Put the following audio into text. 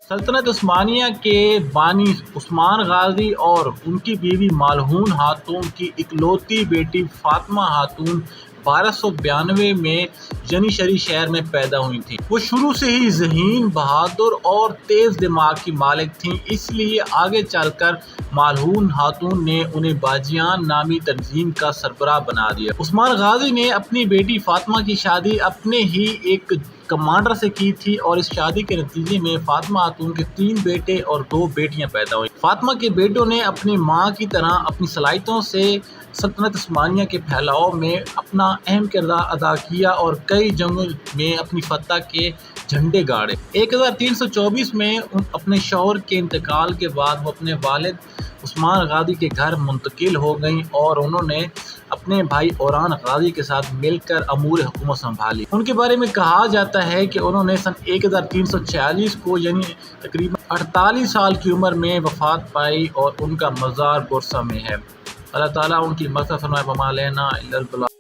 سلطنت عثمانیہ کے بانی عثمان غازی اور ان کی بیوی ملعون خاتون کی اکلوتی بیٹی فاطمہ خاتون 1292 میں جنیشری شہر میں پیدا ہوئی تھیں۔ وہ شروع سے ہی ذہین، بہادر اور تیز دماغ کی مالک تھیں، اس لیے آگے چل کر ملعون خاتون نے انہیں باجیان نامی تنظیم کا سربراہ بنا دیا۔ عثمان غازی نے اپنی بیٹی فاطمہ کی شادی اپنے ہی ایک کمانڈر سے کی تھی اور اس شادی کے نتیجے میں فاطمہ خاتون کے 3 بیٹے اور 2 بیٹیاں پیدا ہوئیں۔ فاطمہ کے بیٹوں نے اپنی ماں کی طرح اپنی صلاحیتوں سے سلطنت عثمانیہ کے پھیلاؤ میں اپنا اہم کردار ادا کیا اور کئی جنگوں میں اپنی فتح کے جھنڈے گاڑے۔ 1324 میں اپنے شوہر کے انتقال کے بعد وہ اپنے والد عثمان غازی کے گھر منتقل ہو گئیں اور انہوں نے اپنے بھائی اوران غازی کے ساتھ مل کر امور حکومت سنبھالی۔ ان کے بارے میں کہا جاتا ہے کہ انہوں نے سن 1346 کو یعنی تقریباً 48 سال کی عمر میں وفات پائی اور ان کا مزار بورصہ میں ہے۔ اللہ تعالیٰ ان کی مغفرت فرمائے۔ وما علینا الا البلاغ۔